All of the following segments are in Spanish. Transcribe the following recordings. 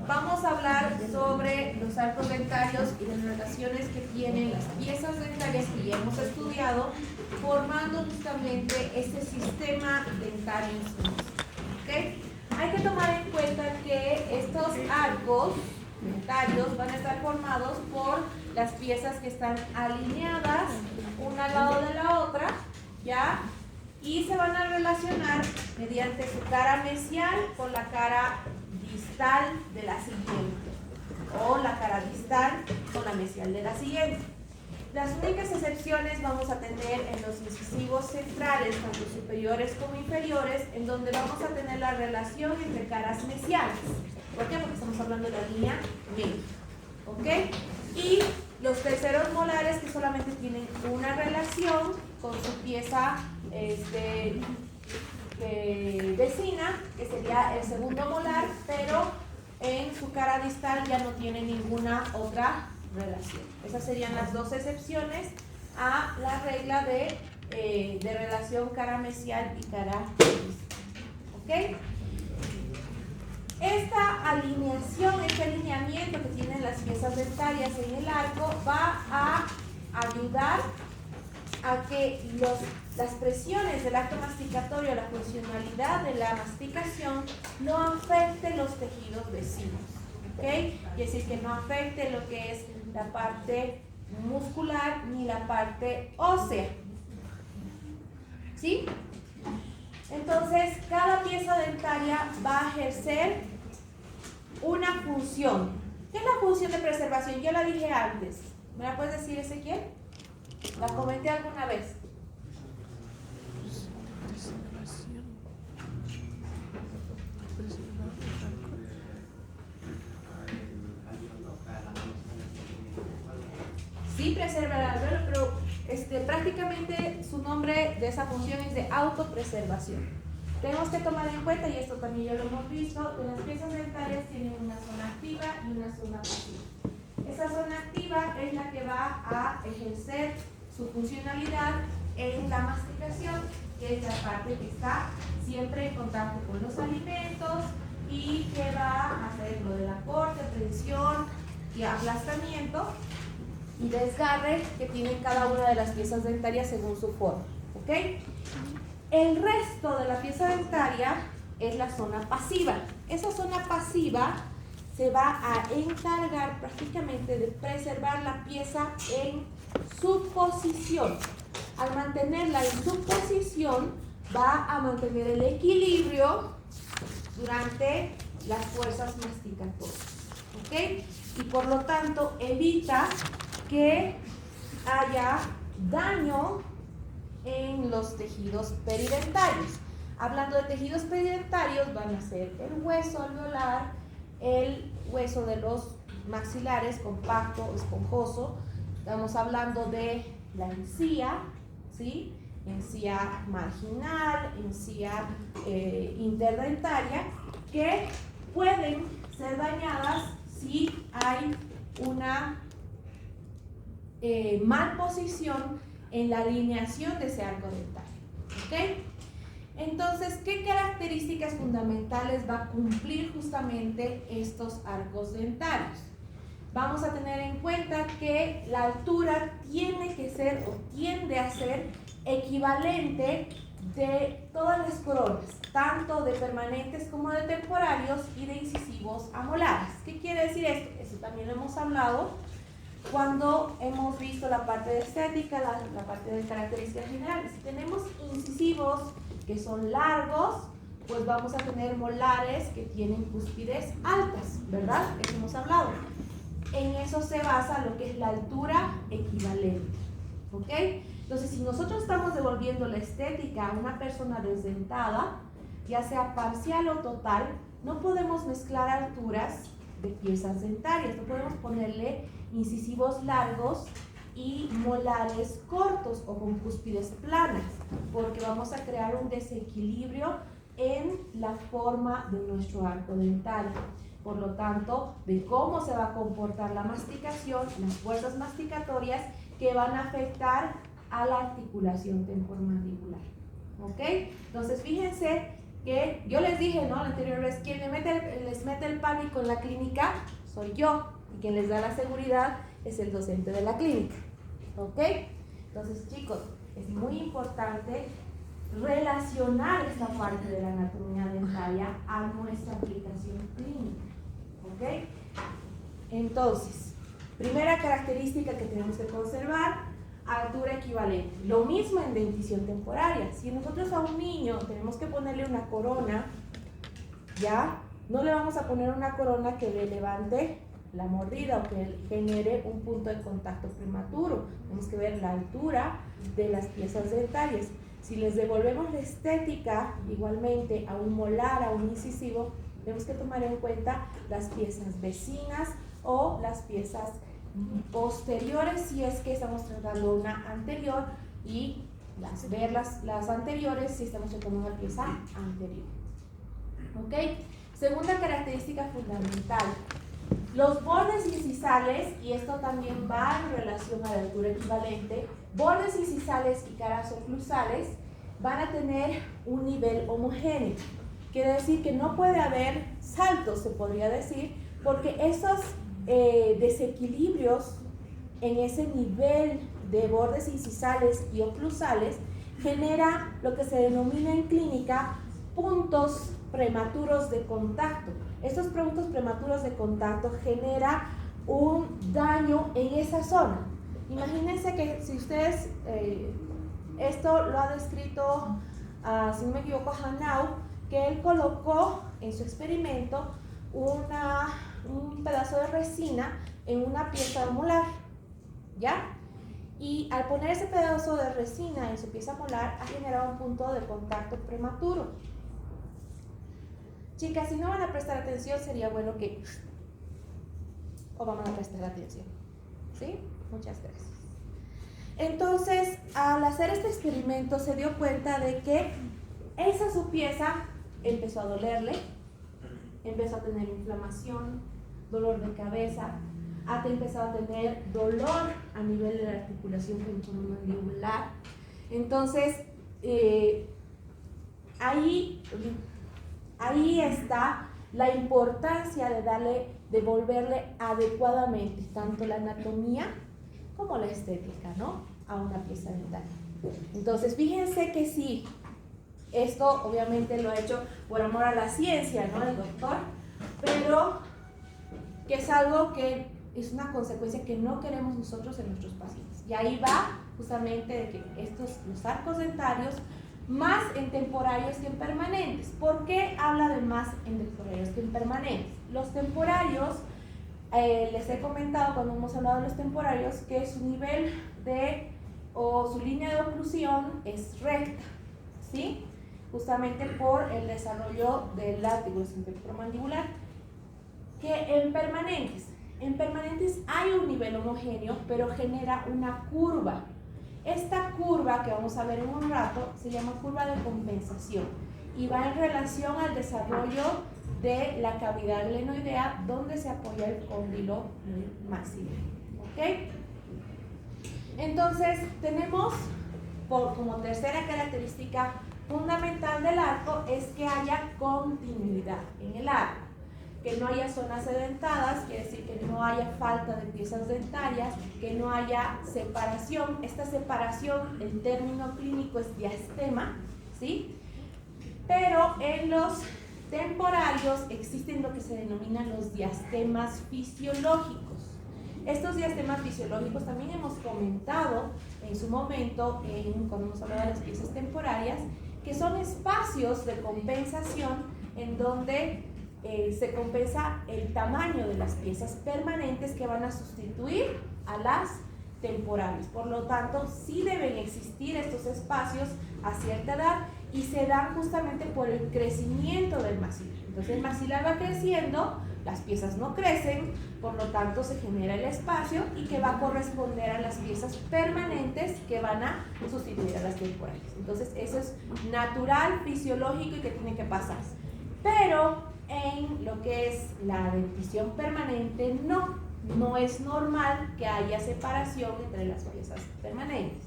Vamos a hablar sobre los arcos dentarios y las relaciones que tienen las piezas dentarias que ya hemos estudiado, formando justamente este sistema dentario. ¿Okay? Hay que tomar en cuenta que estos arcos dentarios van a estar formados por las piezas que están alineadas una al lado de la otra, ¿ya? Y se van a relacionar mediante su cara mesial con la cara distal de la siguiente, o la cara distal con la mesial de la siguiente. Las únicas excepciones vamos a tener en los incisivos centrales, tanto superiores como inferiores, en donde vamos a tener la relación entre caras mesiales. ¿Por qué? Porque estamos hablando de la línea media. ¿Ok? Y los terceros molares que solamente tienen una relación con su pieza vecina, que sería el segundo molar, pero en su cara distal ya no tiene ninguna otra relación. Esas serían las dos excepciones a la regla de relación cara mesial y cara distal. ¿Ok? Esta alineación, este alineamiento que tienen las piezas dentarias en el arco va a ayudar a que las presiones del acto masticatorio, la funcionalidad de la masticación, no afecte los tejidos vecinos. ¿Ok? Es decir, que no afecte lo que es la parte muscular ni la parte ósea. ¿Sí? Entonces, cada pieza dentaria va a ejercer una función. ¿Qué es la función de preservación? Yo la dije antes. ¿Me la puedes decir, Ezequiel? La comenté alguna vez. Sí, preserva el alveolo, pero prácticamente su nombre de esa función es de autopreservación. Tenemos que tomar en cuenta, y esto también ya lo hemos visto, que las piezas dentarias tienen una zona activa y una zona pasiva. Esa zona activa es la que va a ejercer su funcionalidad en la masticación, que es la parte que está siempre en contacto con los alimentos y que va a hacer lo de la corte, prensión y aplastamiento y desgarre que tienen cada una de las piezas dentarias según su forma. ¿Ok? El resto de la pieza dentaria es la zona pasiva. Esa zona pasiva se va a encargar prácticamente de preservar la pieza en su posición. Al mantenerla en su posición, va a mantener el equilibrio durante las fuerzas masticatorias. ¿Ok? Y por lo tanto evita que haya daño en los tejidos peridentarios. Hablando de tejidos peridentarios, van a ser el hueso alveolar, el hueso de los maxilares, compacto, esponjoso. Estamos hablando de la encía, ¿sí? Encía marginal, encía interdentaria, que pueden ser dañadas si hay una malposición en la alineación de ese arco dentario. ¿Ok? Entonces, ¿qué características fundamentales va a cumplir justamente estos arcos dentarios? Vamos a tener en cuenta que la altura tiene que ser o tiende a ser equivalente de todas las coronas, tanto de permanentes como de temporarios y de incisivos a molares. ¿Qué quiere decir esto? Eso también lo hemos hablado cuando hemos visto la parte de estética, la parte de características generales. Si tenemos incisivos que son largos, pues vamos a tener molares que tienen cúspides altas, ¿verdad? Eso hemos hablado. En eso se basa lo que es la altura equivalente. ¿Ok? Entonces, si nosotros estamos devolviendo la estética a una persona desdentada, ya sea parcial o total, no podemos mezclar alturas de piezas dentarias. No podemos ponerle incisivos largos y molares cortos o con cúspides planas, porque vamos a crear un desequilibrio en la forma de nuestro arco dentario. Por lo tanto, de cómo se va a comportar la masticación, las fuerzas masticatorias que van a afectar a la articulación temporomandibular. ¿Ok? Entonces, fíjense que yo les dije, ¿no? La anterior vez, quien les mete el pánico en la clínica soy yo, y quien les da la seguridad es el docente de la clínica, ¿ok? Entonces, chicos, es muy importante relacionar esta parte de la anatomía dentaria a nuestra aplicación clínica, ¿ok? Entonces, primera característica que tenemos que conservar, altura equivalente. Lo mismo en dentición temporaria. Si nosotros a un niño tenemos que ponerle una corona, ya no le vamos a poner una corona que le levante la mordida o que genere un punto de contacto prematuro. Tenemos que ver la altura de las piezas dentarias. Si les devolvemos la estética igualmente a un molar, a un incisivo, tenemos que tomar en cuenta las piezas vecinas o las piezas posteriores, si es que estamos tratando una anterior, y ver las anteriores si estamos tratando una pieza anterior. ¿Ok? Segunda característica fundamental, los bordes incisales, y esto también va en relación a la altura equivalente, bordes incisales y caras oclusales van a tener un nivel homogéneo. Quiere decir que no puede haber saltos, se podría decir, porque esos desequilibrios en ese nivel de bordes incisales y oclusales genera lo que se denomina en clínica puntos prematuros de contacto. Estos puntos prematuros de contacto generan un daño en esa zona. Imagínense que si ustedes, esto lo ha descrito, si no me equivoco, Hanau, que él colocó en su experimento un pedazo de resina en una pieza molar, ¿ya? Y al poner ese pedazo de resina en su pieza molar ha generado un punto de contacto prematuro. Chicas, si no van a prestar atención, sería bueno que... o vamos a prestar atención, ¿sí? Muchas gracias. Entonces, al hacer este experimento se dio cuenta de que esa su pieza empezó a dolerle, empezó a tener inflamación, dolor de cabeza, ha empezado a tener dolor a nivel de la articulación temporomandibular. Entonces, ahí está la importancia de devolverle adecuadamente tanto la anatomía como la estética, ¿no?, a una pieza dental. Entonces, fíjense que sí, esto obviamente lo ha hecho por amor a la ciencia, ¿no?, el doctor, pero que es algo que es una consecuencia que no queremos nosotros en nuestros pacientes. Y ahí va justamente de que los arcos dentarios, más en temporarios que en permanentes. ¿Por qué habla de más en temporarios que en permanentes? Los temporarios, les he comentado cuando hemos hablado de los temporarios que su nivel o su línea de oclusión es recta, ¿sí? Justamente por el desarrollo de la articulación temporomandibular. Que en permanentes hay un nivel homogéneo, pero genera una curva. Esta curva que vamos a ver en un rato se llama curva de compensación y va en relación al desarrollo de la cavidad glenoidea donde se apoya el cóndilo maxilar. ¿Ok? Entonces tenemos como tercera característica fundamental del arco es que haya continuidad en el arco, que no haya zonas sedentadas, quiere decir que no haya falta de piezas dentarias, que no haya separación. Esta separación, el término clínico es diastema, ¿sí? Pero en los temporarios existen lo que se denominan los diastemas fisiológicos. Estos diastemas fisiológicos también hemos comentado en su momento cuando hemos hablado de las piezas temporarias, que son espacios de compensación en donde se compensa el tamaño de las piezas permanentes que van a sustituir a las temporales. Por lo tanto, sí deben existir estos espacios a cierta edad y se dan justamente por el crecimiento del maxilar. Entonces el maxilar va creciendo, las piezas no crecen, por lo tanto se genera el espacio y que va a corresponder a las piezas permanentes que van a sustituir a las temporales. Entonces eso es natural, fisiológico y que tiene que pasar. Pero en lo que es la dentición permanente no es normal que haya separación entre las piezas permanentes.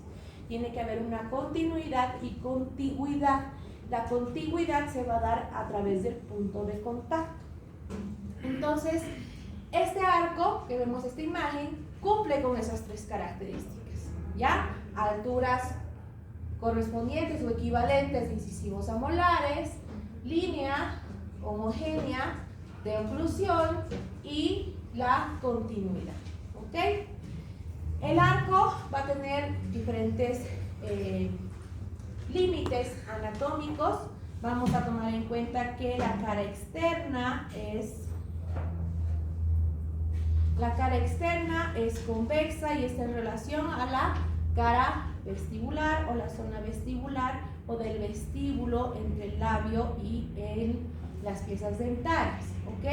Tiene que haber una continuidad y contigüidad la contigüidad se va a dar a través del punto de contacto. Entonces, este arco que vemos esta imagen cumple con esas tres características, ¿ya? Alturas correspondientes o equivalentes de incisivos a molares, línea homogénea de oclusión y la continuidad, ¿ok? El arco va a tener diferentes límites anatómicos. Vamos a tomar en cuenta que la cara externa es convexa y está en relación a la cara vestibular o la zona vestibular o del vestíbulo entre el labio y las piezas dentales, ¿ok?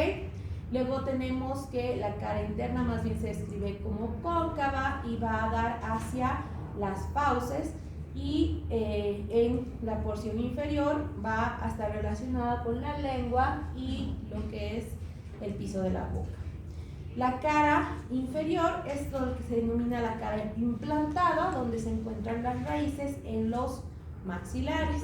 Luego tenemos que la cara interna más bien se describe como cóncava y va a dar hacia las fauces, y en la porción inferior va a estar relacionada con la lengua y lo que es el piso de la boca. La cara inferior es lo que se denomina la cara implantada, donde se encuentran las raíces en los maxilares.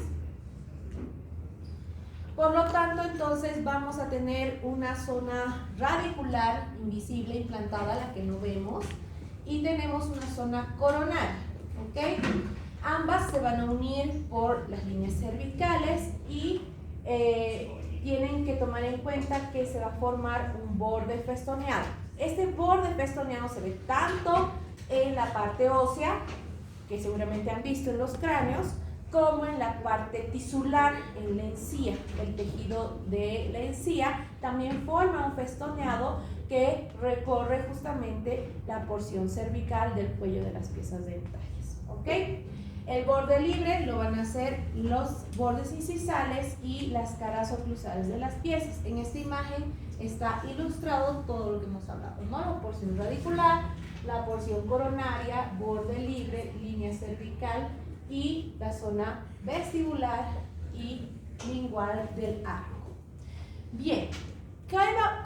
Por lo tanto, entonces vamos a tener una zona radicular invisible implantada, la que no vemos, y tenemos una zona coronaria, ¿ok? Ambas se van a unir por las líneas cervicales y tienen que tomar en cuenta que se va a formar un borde festoneado. Este borde festoneado se ve tanto en la parte ósea, que seguramente han visto en los cráneos, como en la parte tisular, en la encía. El tejido de la encía también forma un festoneado que recorre justamente la porción cervical del cuello de las piezas dentales, ¿ok? El borde libre lo van a hacer los bordes incisales y las caras oclusales de las piezas. En esta imagen está ilustrado todo lo que hemos hablado, ¿no? La porción radicular, la porción coronaria, borde libre, línea cervical y la zona vestibular y lingual del arco. Bien,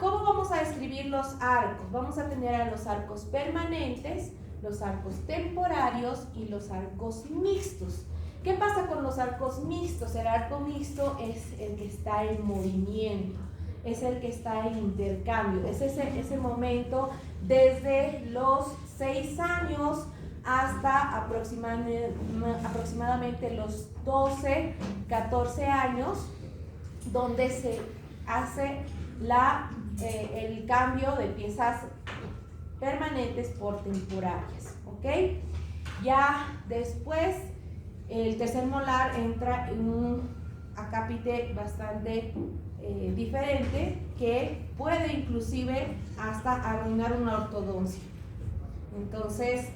¿cómo vamos a describir los arcos? Vamos a tener a los arcos permanentes, los arcos temporarios y los arcos mixtos. ¿Qué pasa con los arcos mixtos? El arco mixto es el que está en movimiento, es el que está en intercambio, es ese momento desde los 6 años hasta aproximadamente los 12, 14 años, donde se hace el cambio de piezas permanentes por temporarias, ¿ok? Ya después el tercer molar entra en un acápite bastante diferente, que puede inclusive hasta arruinar una ortodoncia. Entonces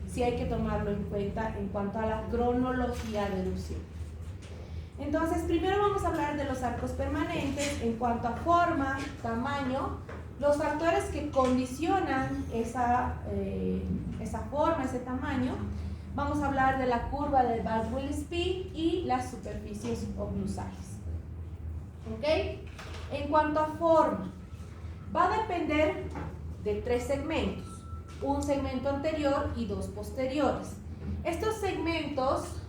sí hay que tomarlo en cuenta en cuanto a la cronología de erupción. Entonces primero vamos a hablar de los arcos permanentes en cuanto a forma, tamaño. Los factores que condicionan esa forma, ese tamaño. Vamos a hablar de la curva del Baldwin-Spee y las superficies oclusales. ¿Ok? En cuanto a forma, va a depender de 3 segmentos. Un segmento anterior y 2 posteriores. Estos segmentos,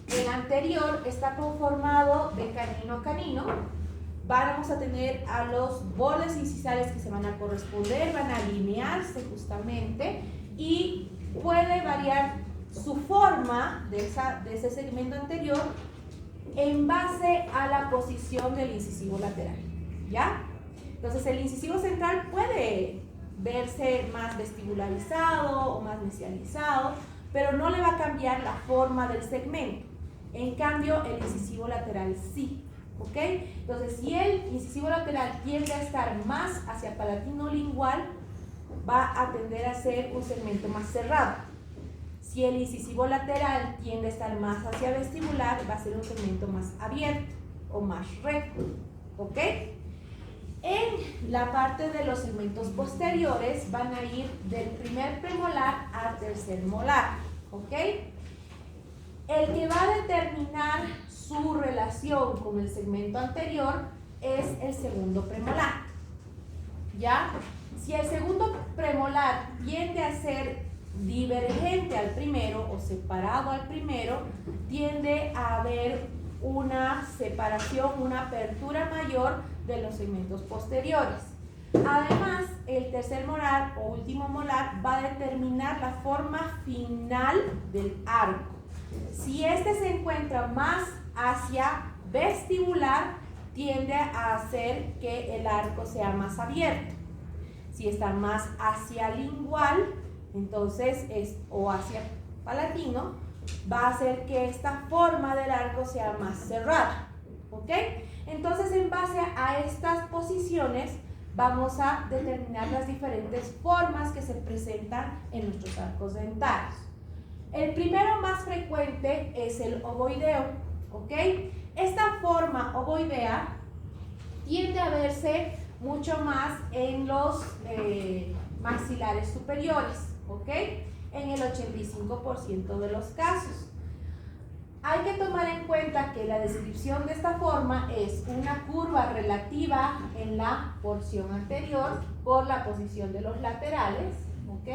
el anterior está conformado de canino a canino. Vamos a tener a los bordes incisales que se van a corresponder, van a alinearse justamente, y puede variar su forma de ese segmento anterior en base a la posición del incisivo lateral, ¿ya? Entonces el incisivo central puede verse más vestibularizado o más mesializado, pero no le va a cambiar la forma del segmento. En cambio, el incisivo lateral sí. ¿Ok? Entonces, si el incisivo lateral tiende a estar más hacia palatino-lingual, va a tender a ser un segmento más cerrado. Si el incisivo lateral tiende a estar más hacia vestibular, va a ser un segmento más abierto o más recto. ¿Ok? En la parte de los segmentos posteriores van a ir del primer premolar al tercer molar. ¿Ok? El que va a determinar su relación con el segmento anterior es el segundo premolar, ¿ya? Si el segundo premolar tiende a ser divergente al primero o separado al primero, tiende a haber una separación, una apertura mayor de los segmentos posteriores. Además, el tercer molar o último molar va a determinar la forma final del arco. Si este se encuentra más hacia vestibular, tiende a hacer que el arco sea más abierto. Si está más hacia lingual, entonces o hacia palatino, va a hacer que esta forma del arco sea más cerrada. ¿Ok? Entonces, en base a estas posiciones, vamos a determinar las diferentes formas que se presentan en nuestros arcos dentarios. El primero más frecuente es el ovoideo, ¿ok? Esta forma ovoidea tiende a verse mucho más en los maxilares superiores, ¿ok? En el 85% de los casos. Hay que tomar en cuenta que la descripción de esta forma es una curva relativa en la porción anterior por la posición de los laterales, ¿ok?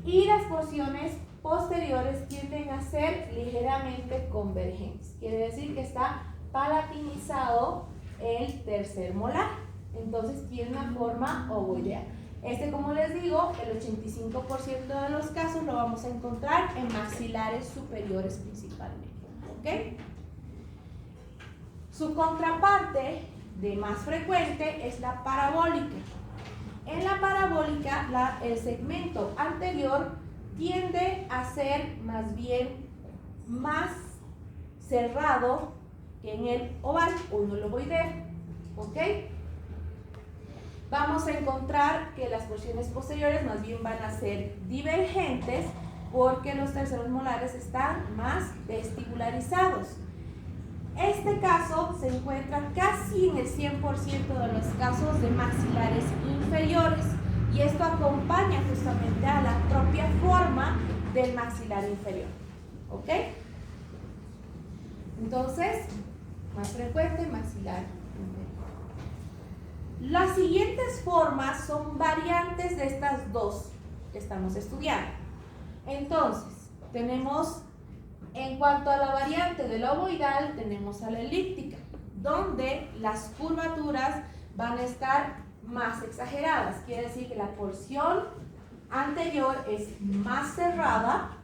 Y las porciones posteriores tienden a ser ligeramente convergentes. Quiere decir que está palatinizado el tercer molar. Entonces tiene una forma ovoidea. Como les digo, el 85% de los casos lo vamos a encontrar en maxilares superiores principalmente. ¿Ok? Su contraparte de más frecuente es la parabólica. En la parabólica, el segmento anterior tiende a ser más bien más cerrado que en el oval o en el ovoideo. ¿Ok? Vamos a encontrar que las porciones posteriores más bien van a ser divergentes porque los terceros molares están más vestibularizados. Este caso se encuentra casi en el 100% de los casos de maxilares inferiores y esto acompaña justamente a la propia forma del maxilar inferior. ¿Ok? Entonces, más frecuente maxilar inferior. Las siguientes formas son variantes de estas dos que estamos estudiando. Entonces, tenemos, en cuanto a la variante de la ovoidal, tenemos a la elíptica, donde las curvaturas van a estar más exageradas. Quiere decir que la porción anterior es más cerrada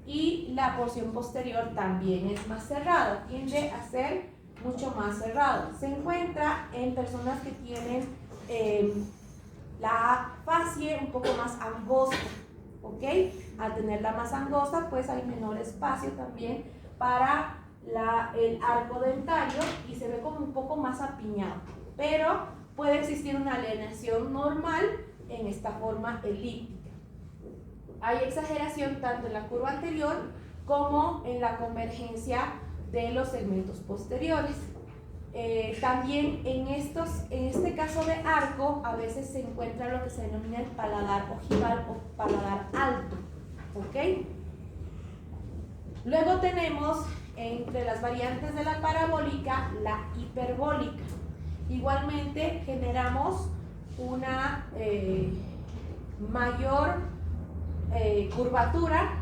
y la porción posterior también es más cerrada. Tiende a ser mucho más cerrado. Se encuentra en personas que tienen la facie un poco más angosta, ¿ok? Al tenerla más angosta, pues hay menor espacio también para el arco dentario y se ve como un poco más apiñado, pero puede existir una alienación normal en esta forma elíptica. Hay exageración tanto en la curva anterior como en la convergencia de los segmentos posteriores. También en este caso de arco a veces se encuentra lo que se denomina el paladar ojival o paladar alto, ¿ok? Luego tenemos entre las variantes de la parabólica la hiperbólica. Igualmente generamos una mayor curvatura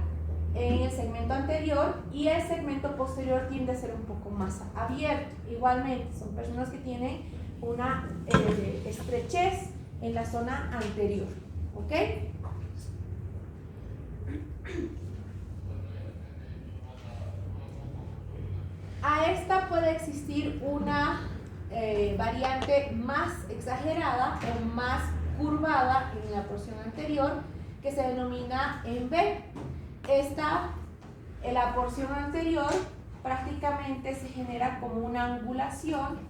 en el segmento anterior y el segmento posterior tiende a ser un poco más abierto. Igualmente, son personas que tienen una estrechez en la zona anterior. ¿Ok? A esta puede existir una variante más exagerada o más curvada en la porción anterior que se denomina en B. En la porción anterior prácticamente se genera como una angulación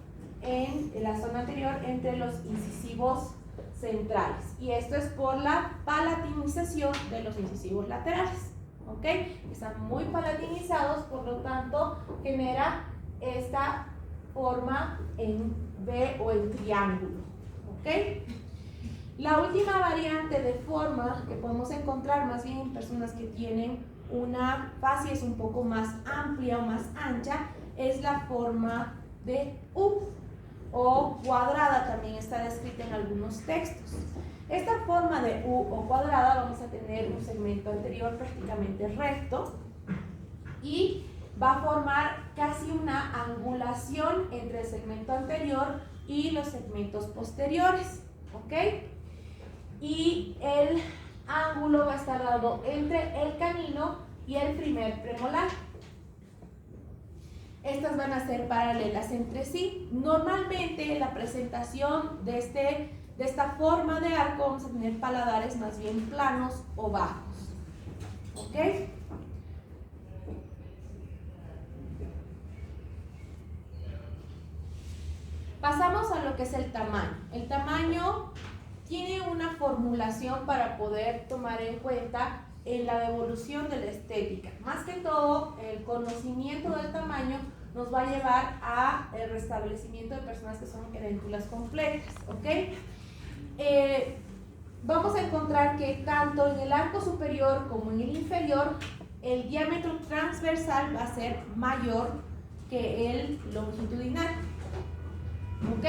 en la zona anterior entre los incisivos centrales y esto es por la palatinización de los incisivos laterales, ¿ok? Están muy palatinizados, por lo tanto genera esta forma en V o en triángulo, ¿ok? La última variante de forma que podemos encontrar más bien en personas que tienen una facies un poco más amplia o más ancha es la forma de U o cuadrada, también está descrita en algunos textos. Esta forma de U o cuadrada vamos a tener un segmento anterior prácticamente recto y va a formar casi una angulación entre el segmento anterior y los segmentos posteriores, ¿ok? Y el ángulo va a estar dado entre el canino y el primer premolar. Estas van a ser paralelas entre sí. Normalmente la presentación de esta forma de arco vamos a tener paladares más bien planos o bajos, ¿ok? Pasamos a lo que es el tamaño. El tamaño tiene una formulación para poder tomar en cuenta en la devolución de la estética. Más que todo, el conocimiento del tamaño nos va a llevar a el restablecimiento de personas que son querúnculas complejas, ¿ok? Vamos a encontrar que tanto en el arco superior como en el inferior, el diámetro transversal va a ser mayor que el longitudinal, ¿ok?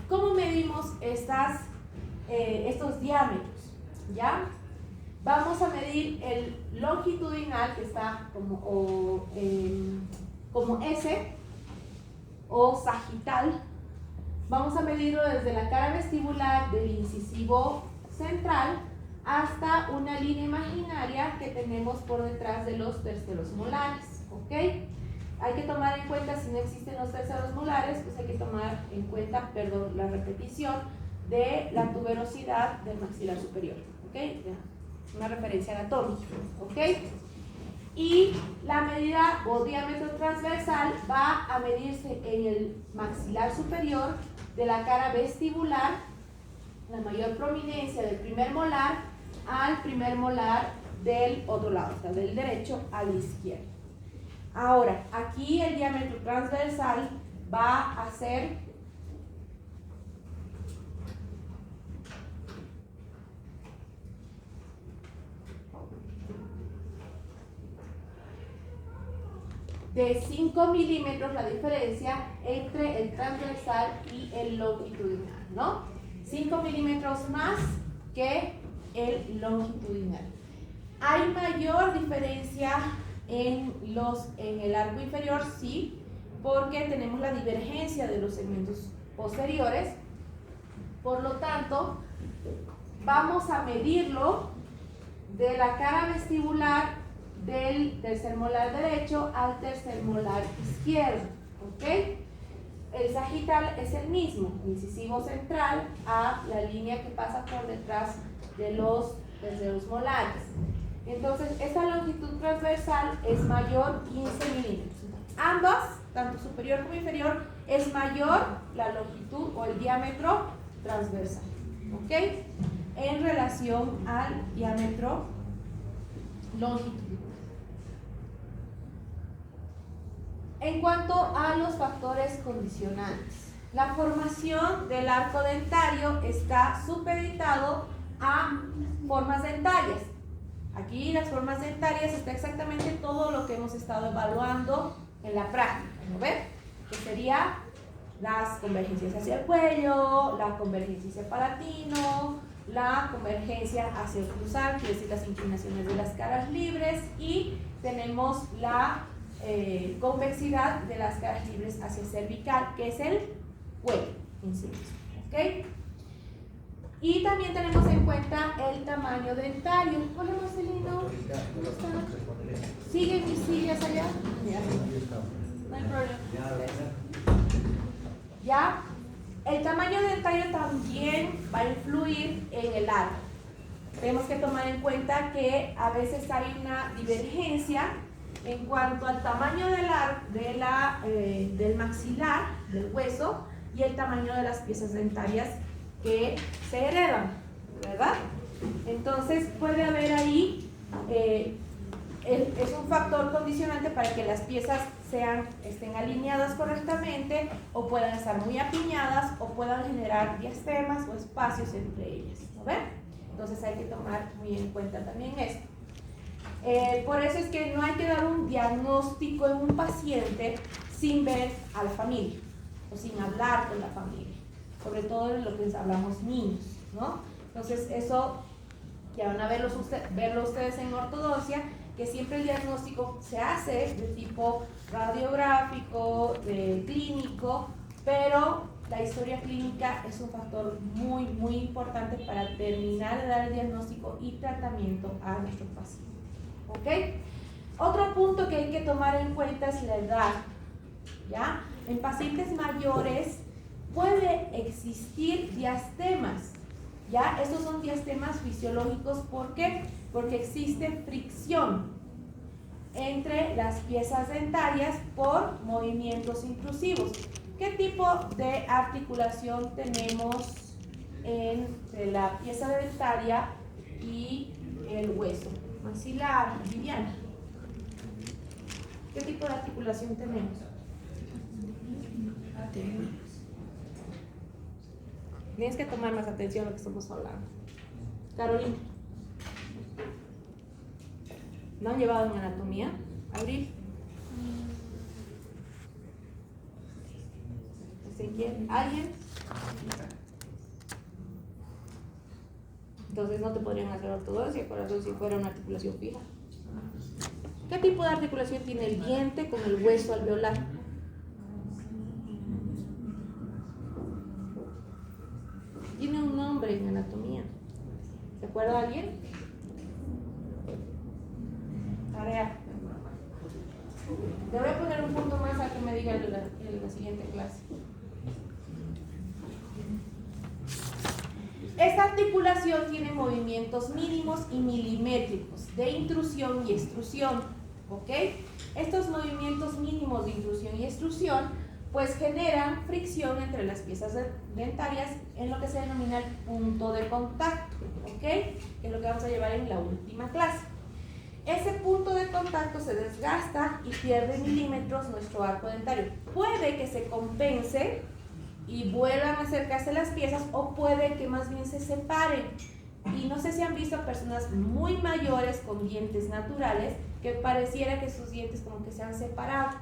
¿Cómo medimos estos diámetros? ¿Ya? Vamos a medir el longitudinal, que está como S o sagital. Vamos a medirlo desde la cara vestibular del incisivo central hasta una línea imaginaria que tenemos por detrás de los terceros molares, ¿ok? Hay que tomar en cuenta, si no existen los terceros molares, pues hay que tomar en cuenta, perdón, la repetición de la tuberosidad del maxilar superior, ¿ok? Una referencia anatómica, ¿ok? Y la medida o diámetro transversal va a medirse en el maxilar superior de la cara vestibular, la mayor prominencia del primer molar al primer molar del otro lado, o sea, del derecho al izquierdo. Ahora, aquí el diámetro transversal va a ser de 5 milímetros la diferencia entre el transversal y el longitudinal, ¿no? 5 milímetros más que el longitudinal. ¿Hay mayor diferencia en el arco inferior? Sí, porque tenemos la divergencia de los segmentos posteriores. Por lo tanto, vamos a medirlo de la cara vestibular del tercer molar derecho al tercer molar izquierdo, ¿ok? El sagital es el mismo, incisivo central a la línea que pasa por detrás de los terceros molares. Entonces, esta longitud transversal es mayor 15 milímetros. Ambas, tanto superior como inferior, es mayor la longitud o el diámetro transversal, ¿ok? En relación al diámetro longitudinal. En cuanto a los factores condicionantes, la formación del arco dentario está supeditado a formas dentarias. Aquí las formas dentarias está exactamente todo lo que hemos estado evaluando en la práctica, ¿no ven? Que sería las convergencias hacia el cuello, la convergencia hacia el palatino, la convergencia hacia el cruzar, quiere decir las inclinaciones de las caras libres, y tenemos la convexidad de las caras libres hacia cervical, que es el cuello en sí mismo, ¿ok? Y también tenemos en cuenta el tamaño dentario. Hola Marcelino, ¿cómo estás? ¿Siguen mis sillas allá? Ya. No hay problema. ¿Ya? El tamaño dentario también va a influir en el arco. Tenemos que tomar en cuenta que a veces hay una divergencia en cuanto al tamaño del maxilar, del hueso, y el tamaño de las piezas dentarias que se heredan, ¿verdad? Entonces puede haber ahí, es un factor condicionante para que las piezas estén alineadas correctamente, o puedan estar muy apiñadas, o puedan generar diastemas o espacios entre ellas, ¿no ven? Entonces hay que tomar muy en cuenta también esto. Por eso es que no hay que dar un diagnóstico en un paciente sin ver a la familia o sin hablar con la familia, sobre todo en lo que hablamos niños, ¿no? Entonces eso ya van a verlo ustedes en ortodoncia, que siempre el diagnóstico se hace de tipo radiográfico, de clínico, pero la historia clínica es un factor muy, muy importante para terminar de dar el diagnóstico y tratamiento a nuestro paciente. ¿Ok? Otro punto que hay que tomar en cuenta es la edad. ¿Ya? En pacientes mayores puede existir diastemas. ¿Ya? Estos son diastemas fisiológicos. ¿Por qué? Porque existe fricción entre las piezas dentarias por movimientos intrusivos. ¿Qué tipo de articulación tenemos entre la pieza dentaria y el hueso maxilar, Viviana? ¿Qué tipo de articulación tenemos? Tienes que tomar más atención a lo que estamos hablando. Carolina. ¿No han llevado en anatomía? Abril. ¿Alguien? Entonces no te podrían hacer ortodoncia, corazón, si fuera una articulación fija. ¿Qué tipo de articulación tiene el diente con el hueso alveolar? Tiene un nombre en anatomía. ¿Se acuerda alguien? Tarea. Le voy a poner un punto más a que me diga en la siguiente clase. Esta articulación tiene movimientos mínimos y milimétricos de intrusión y extrusión. ¿Ok? Estos movimientos mínimos de intrusión y extrusión pues generan fricción entre las piezas dentarias en lo que se denomina el punto de contacto. ¿Ok? Que es lo que vamos a llevar en la última clase. Ese punto de contacto se desgasta y pierde milímetros nuestro arco dentario. Puede que se compense y vuelvan a acercarse las piezas, o puede que más bien se separen. Y no sé si han visto a personas muy mayores con dientes naturales que pareciera que sus dientes como que se han separado.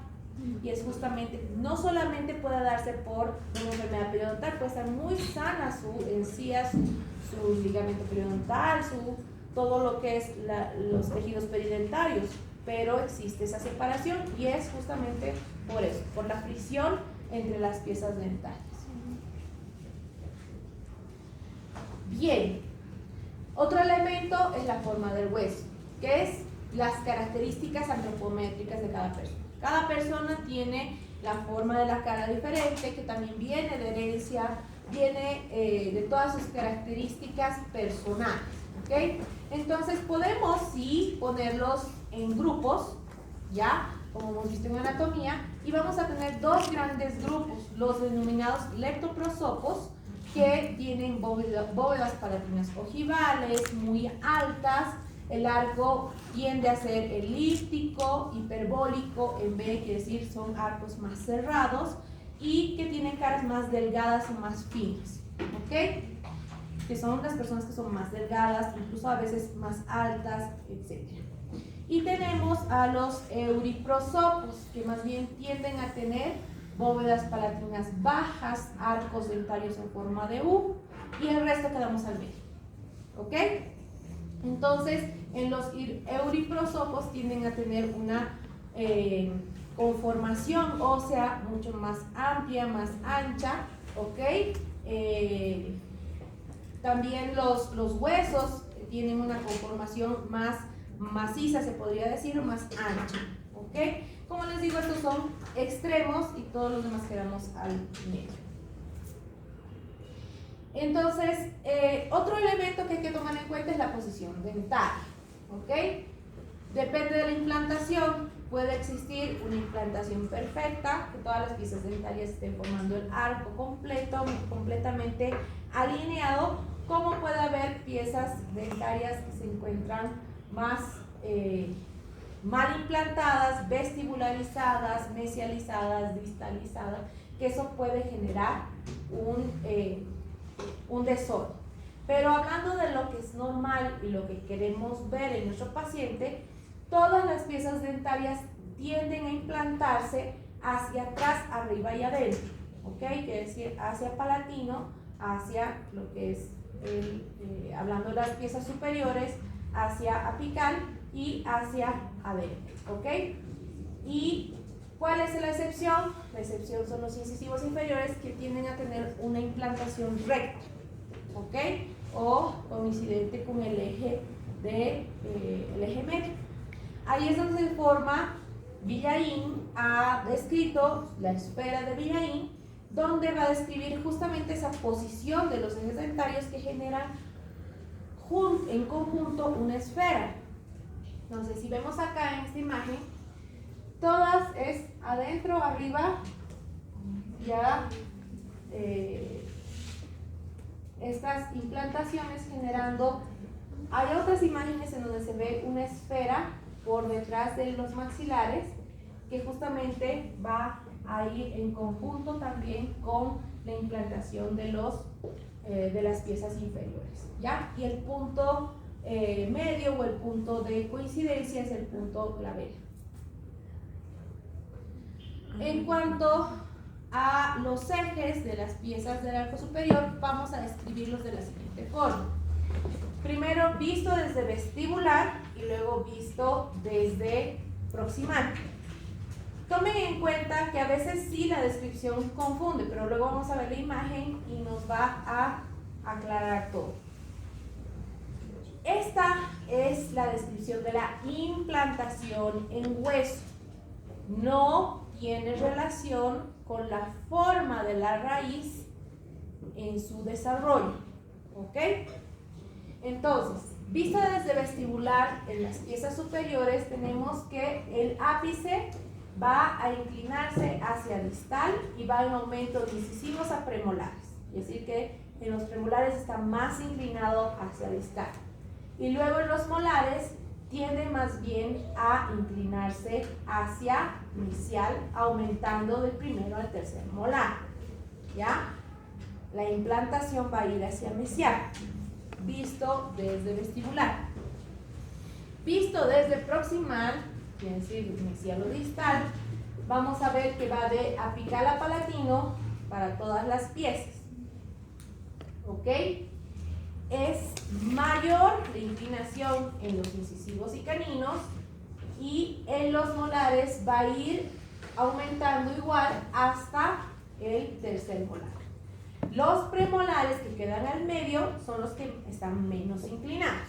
Y es justamente, no solamente puede darse por una enfermedad periodontal, puede estar muy sana su encía, su ligamento periodontal, todo lo que es los tejidos peridentarios, pero existe esa separación y es justamente por eso, por la fricción entre las piezas dentarias. Bien, otro elemento es la forma del hueso, que es las características antropométricas de cada persona. Cada persona tiene la forma de la cara diferente, que también viene de herencia, viene de todas sus características personales. ¿Ok? Entonces podemos sí ponerlos en grupos, ¿ya? Como hemos visto en anatomía, y vamos a tener dos grandes grupos, los denominados leptoprosopos, que tienen bóvedas palatinas ojivales muy altas, el arco tiende a ser elíptico, hiperbólico, en B quiere decir son arcos más cerrados, y que tienen caras más delgadas o más finas, ¿ok? Que son las personas que son más delgadas, incluso a veces más altas, etc. Y tenemos a los euriprosopos, que más bien tienden a tener bóvedas palatinas bajas, arcos dentarios en forma de U, y el resto quedamos al medio. ¿Ok? Entonces, en los euriprosopos tienden a tener una conformación ósea mucho más amplia, más ancha. ¿Ok? También los huesos tienen una conformación más maciza, se podría decir, más ancha. ¿Ok? Como les digo, estos son extremos y todos los demás quedamos al medio. Entonces, otro elemento que hay que tomar en cuenta es la posición dentaria. ¿Ok? Depende de la implantación, puede existir una implantación perfecta, que todas las piezas dentarias estén formando el arco completo, completamente alineado, como puede haber piezas dentarias que se encuentran más mal implantadas, vestibularizadas, mesializadas, distalizadas, que eso puede generar un desorden. Pero hablando de lo que es normal y lo que queremos ver en nuestro paciente, todas las piezas dentarias tienden a implantarse hacia atrás, arriba y adentro, ¿ok? Quiere decir hacia palatino, hacia lo que es, hablando de las piezas superiores, hacia apical y hacia adentro, ¿ok? ¿Y cuál es la excepción? La excepción son los incisivos inferiores que tienden a tener una implantación recta, ¿ok? O coincidente con el eje el eje medio. Ahí es donde se forma. Villain ha descrito la esfera de Villain, donde va a describir justamente esa posición de los ejes dentarios que generan en conjunto una esfera. Entonces, si vemos acá en esta imagen, todas es adentro, arriba, ya estas implantaciones generando. Hay otras imágenes en donde se ve una esfera por detrás de los maxilares que justamente va a ir en conjunto también con la implantación de las piezas inferiores, ¿ya? Y el punto medio o el punto de coincidencia es el punto glabelo. En cuanto a los ejes de las piezas del arco superior, vamos a describirlos de la siguiente forma. Primero visto desde vestibular y luego visto desde proximal. Tomen en cuenta que a veces sí la descripción confunde, pero luego vamos a ver la imagen y nos va a aclarar todo. Esta es la descripción de la implantación en hueso. No tiene relación con la forma de la raíz en su desarrollo, ¿ok? Entonces, vista desde vestibular en las piezas superiores, tenemos que el ápice va a inclinarse hacia distal y va en aumento de incisivos a premolares. Es decir, que en los premolares está más inclinado hacia distal. Y luego en los molares tiende más bien a inclinarse hacia mesial, aumentando del primero al tercer molar. ¿Ya? La implantación va a ir hacia mesial, visto desde vestibular. Visto desde proximal, es decir, mesial o distal, vamos a ver que va de apical a palatino para todas las piezas. ¿Ok? Es mayor la inclinación en los incisivos y caninos, y en los molares va a ir aumentando igual hasta el tercer molar. Los premolares que quedan al medio son los que están menos inclinados.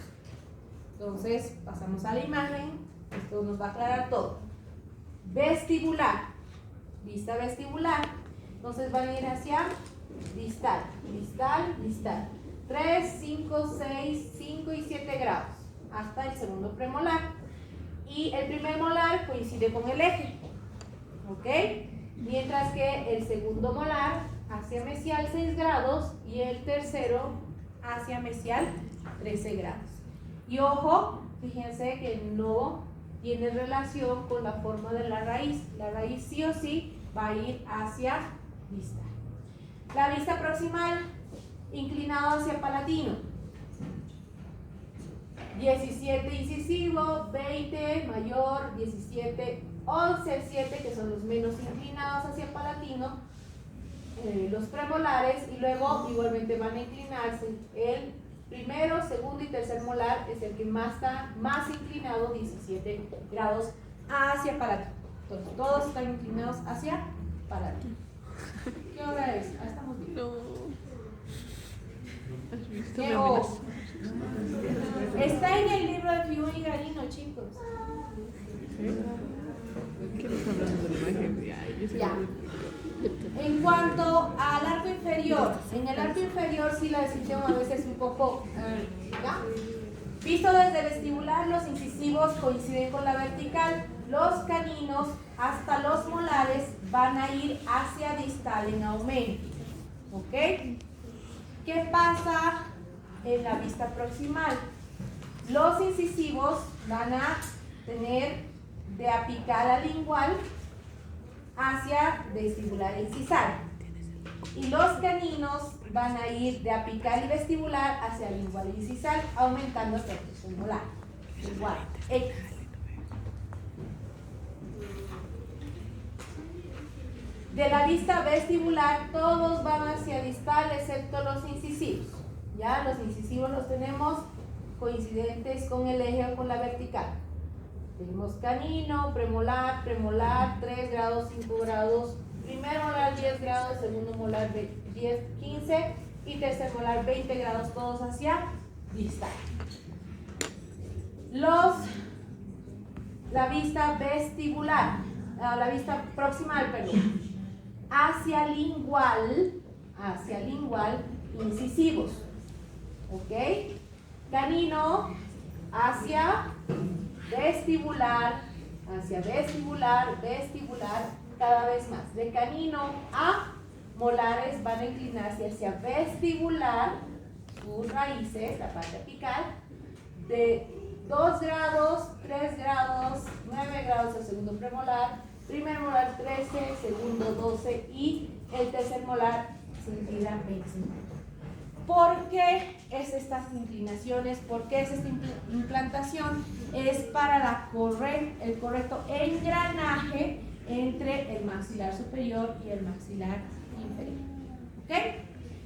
Entonces, pasamos a la imagen. Esto nos va a aclarar todo. Vestibular, vista vestibular. Entonces van a ir hacia distal, distal, distal. 3, 5, 6, 5 y 7 grados hasta el segundo premolar. Y el primer molar coincide con el eje, ¿ok? Mientras que el segundo molar hacia mesial 6 grados y el tercero hacia mesial 13 grados. Y ojo, fíjense que no tiene relación con la forma de la raíz. La raíz sí o sí va a ir hacia distal. La vista proximal, inclinado hacia palatino. 17 incisivo, 20 mayor, 17, 11, 7, que son los menos inclinados hacia palatino, los premolares, y luego igualmente van a inclinarse. El primero, segundo y tercer molar es el que más está más inclinado, 17 grados hacia palatino. Entonces, todos están inclinados hacia palatino. ¿Qué hora es? Ah, estamos bien. No. ¿Qué ojo? Está en el libro de Fiún y Garino, chicos. ¿Qué nos hablando de la imagen? Ya. En cuanto al arco inferior, en el arco inferior sí la descripción a veces es un poco ¿ya? Visto desde vestibular, los incisivos coinciden con la vertical, los caninos hasta los molares van a ir hacia distal en aumento, ¿ok? ¿Qué pasa en la vista proximal? Los incisivos van a tener de apical a lingual hacia vestibular e incisal, y los caninos van a ir de apical y vestibular hacia lingual e incisal, aumentando hasta el tercer molar. Igual, X. De la vista vestibular, todos van hacia distal excepto los incisivos. Ya, los incisivos los tenemos coincidentes con el eje o con la vertical. Tenemos canino, premolar, premolar, 3 grados, 5 grados, primer molar 10 grados, segundo molar 10, 15 y tercer molar 20 grados, todos hacia distal. La vista vestibular, la vista proximal, perdón, hacia lingual, incisivos, ¿ok? Canino hacia vestibular, vestibular, cada vez más. De canino a molares van a inclinarse hacia vestibular, sus raíces, la parte apical, de 2 grados, 3 grados, 9 grados el segundo premolar, primer molar 13, segundo 12 y el tercer molar se inclina 25. ¿Por qué es estas inclinaciones? ¿Por qué es esta implantación? Es para el correcto engranaje entre el maxilar superior y el maxilar inferior. ¿Ok?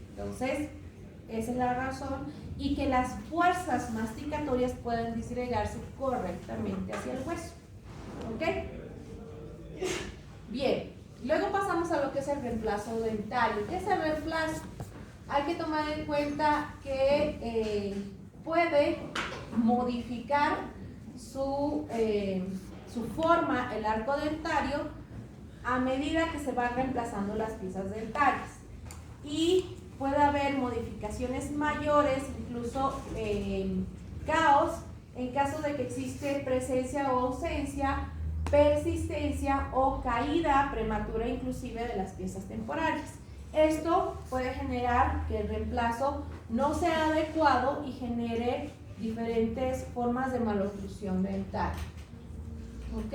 Entonces, esa es la razón, y que las fuerzas masticatorias puedan disgregarse correctamente hacia el hueso. ¿Ok? Bien, luego pasamos a lo que es el reemplazo dentario. ¿Qué es el reemplazo? Hay que tomar en cuenta que puede modificar su forma, el arco dentario, a medida que se van reemplazando las piezas dentarias. Y puede haber modificaciones mayores, incluso caos, en caso de que existe presencia o ausencia, persistencia o caída prematura inclusive de las piezas temporales. Esto puede generar que el reemplazo no sea adecuado y genere diferentes formas de maloclusión dental. ¿Ok?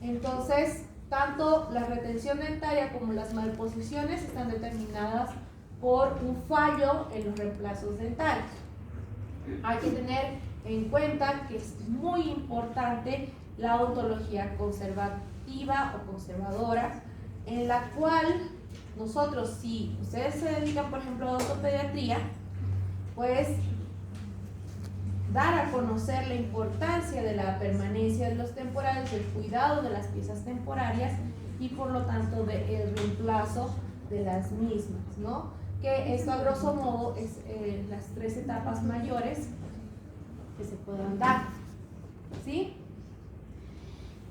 Entonces, tanto la retención dentaria como las malposiciones están determinadas por un fallo en los reemplazos dentarios. Hay que tener en cuenta que es muy importante la odontología conservativa o conservadora, en la cual nosotros, si ustedes se dedican, por ejemplo, a odontopediatría, pues dar a conocer la importancia de la permanencia de los temporales, del cuidado de las piezas temporarias y por lo tanto del reemplazo de las mismas, ¿no? Que esto a grosso modo es las 3 etapas mayores que se puedan dar, ¿sí?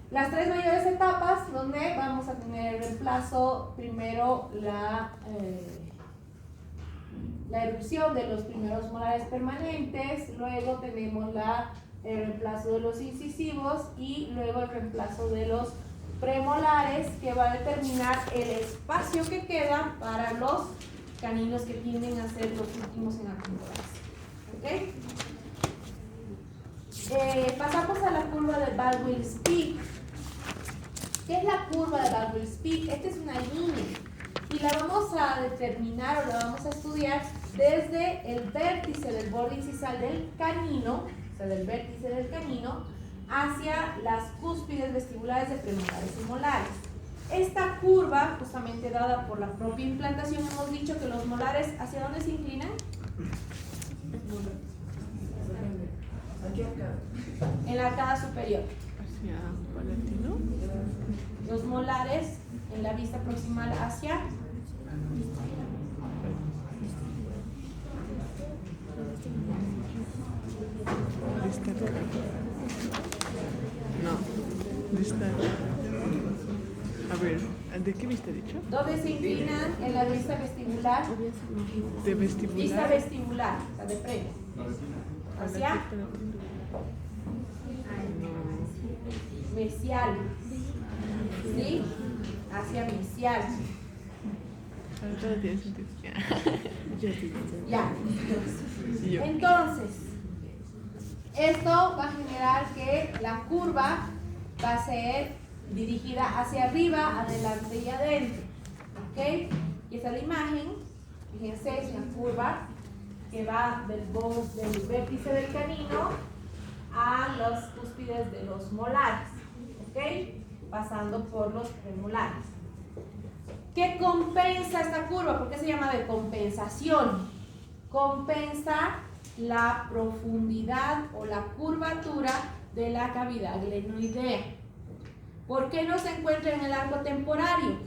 Las 3 mayores etapas donde vamos a tener el reemplazo, primero la erupción de los primeros molares permanentes, luego tenemos el reemplazo de los incisivos y luego el reemplazo de los premolares, que va a determinar el espacio que queda para los caninos que tienden a ser los últimos en acumularse. ¿Ok? Pasamos a la curva de Baldwin-Speake. ¿Qué es la curva de Baldwin-Speake? Esta es una línea y la vamos a determinar o la vamos a estudiar desde el vértice del borde incisal del canino, o sea, del vértice del canino, hacia las cúspides vestibulares de premolares y molares. Esta curva, justamente dada por la propia implantación, hemos dicho que los molares, ¿hacia dónde se inclinan? En la arcada superior. Hacia palatino. Los molares en la vista proximal hacia Distal. No, distal. A ver, ¿de qué vista he dicho? ¿dónde se inclinan en la vista vestibular? De vestibular. Vista vestibular, o sea, de frente. Hacia mesial. ¿Sí? Hacia mesial. Ahora todo tiene sentido. Ya. Y yo. Entonces, esto va a generar que la curva va a ser dirigida hacia arriba, adelante y adentro. ¿Ok? Y esa es la imagen. Fíjense, es una curva que va del vértice del canino a las cúspides de los molares. ¿Ok? Pasando por los premolares. ¿Qué compensa esta curva? ¿Por qué se llama de compensación? Compensa la profundidad o la curvatura de la cavidad glenoidea. ¿Por qué no se encuentra en el arco temporario?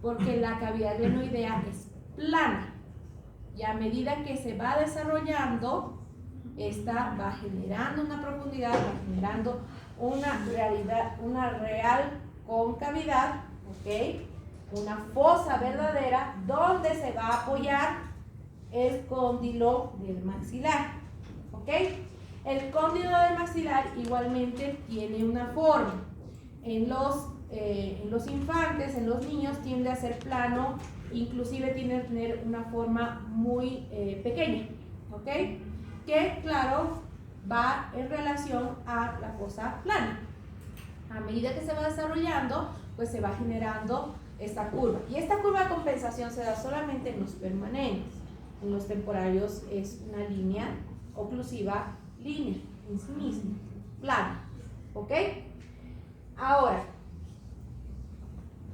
Porque la cavidad glenoidea es plana y a medida que se va desarrollando, esta va generando una profundidad, va generando una real concavidad, ¿ok? Una fosa verdadera donde se va a apoyar el cóndilo del maxilar, ¿ok? El cóndilo del maxilar igualmente tiene una forma. En los infantes, en los niños, tiende a ser plano, inclusive tiende a tener una forma muy pequeña, ¿ok? Que, claro, va en relación a la fosa plana. A medida que se va desarrollando, pues se va generando esta curva. Y esta curva de compensación se da solamente en los permanentes. En los temporarios es una línea oclusiva lineal en sí misma, plana, ¿ok? Ahora,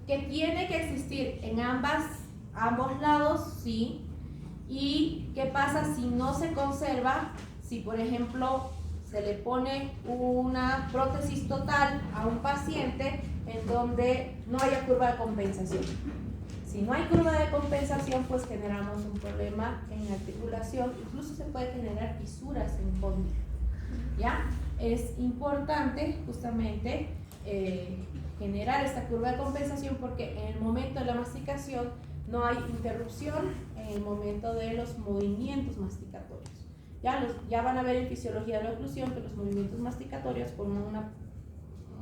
que tiene que existir en ambos lados, sí. ¿Y qué pasa si no se conserva? Si, por ejemplo, se le pone una prótesis total a un paciente en donde no haya curva de compensación. Si no hay curva de compensación, pues generamos un problema en la articulación, incluso se puede generar fisuras en el cóndilo. ¿Ya? Es importante justamente generar esta curva de compensación porque en el momento de la masticación no hay interrupción en el momento de los movimientos masticatorios. Ya van a ver en fisiología de la oclusión que los movimientos masticatorios forman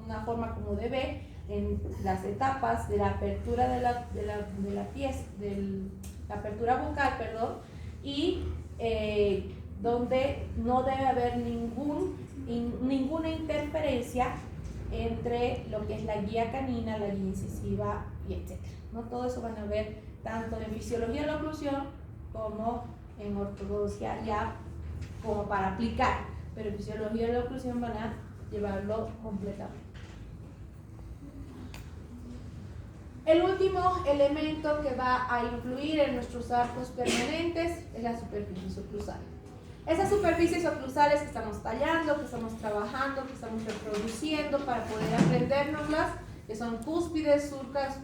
una forma como de V en las etapas de la apertura de la apertura bucal, perdón, y donde no debe haber ninguna interferencia entre lo que es la guía canina, la guía incisiva y etc. ¿No? Todo eso van a ver tanto en fisiología de la oclusión como en ortodoncia ya como para aplicar, pero en fisiología de la oclusión van a llevarlo completamente. El último elemento que va a influir en nuestros arcos permanentes es la superficie oclusal. Esas superficies oclusales que estamos tallando, que estamos trabajando, que estamos reproduciendo para poder aprendérnoslas, que son cúspides,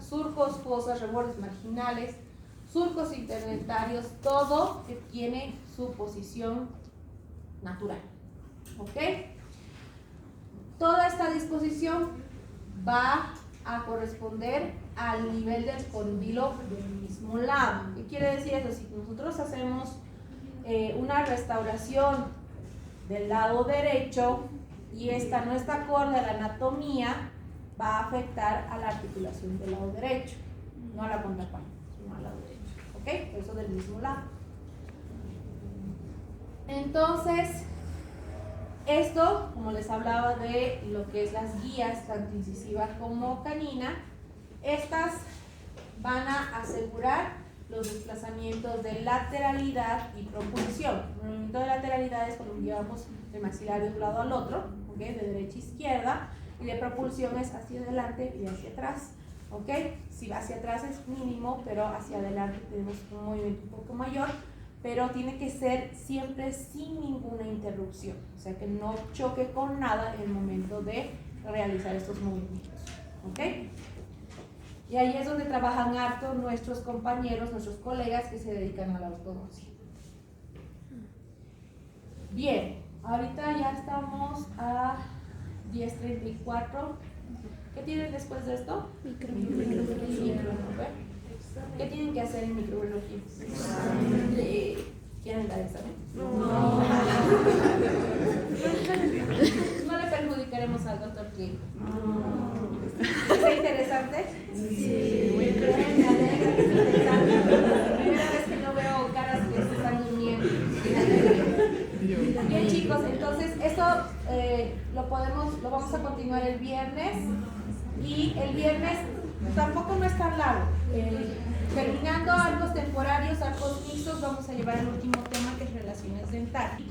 surcos, fosas, rebordes marginales, surcos interdentarios, todo que tiene su posición natural. ¿Ok? Toda esta disposición va a corresponder al nivel del cóndilo del mismo lado. ¿Qué quiere decir eso? Si nosotros hacemos una restauración del lado derecho y esta no está acorde a la anatomía, va a afectar a la articulación del lado derecho, no a la contraparte, sino al lado derecho. ¿Ok? Por eso del mismo lado. Entonces, esto, como les hablaba de lo que es las guías, tanto incisiva como canina, estas van a asegurar los desplazamientos de lateralidad y propulsión. El movimiento de lateralidad es cuando llevamos el maxilar de un lado al otro, ¿okay? De derecha a izquierda, y de propulsión es hacia adelante y hacia atrás. ¿Okay? Si va hacia atrás es mínimo, pero hacia adelante tenemos un movimiento un poco mayor, pero tiene que ser siempre sin ninguna interrupción, o sea que no choque con nada en el momento de realizar estos movimientos. ¿Okay? Y ahí es donde trabajan harto nuestros compañeros, nuestros colegas que se dedican a la ortodoncia. Bien, ahorita ya estamos a 10:34. ¿Qué tienen después de esto? Microbiología. ¿Qué tienen que hacer en microbiología? ¿Quieren dar examen? No. No le perjudicaremos al doctor Clint. ¿Está interesante? Sí. Muy bien, me alegra que esté interesante. Primera vez que no veo caras que se están durmiendo. Bien, chicos, entonces esto lo vamos a continuar el viernes. Y el viernes tampoco no es tan largo. Terminando arcos temporarios, arcos mixtos, vamos a llevar el último tema que es relaciones dentales.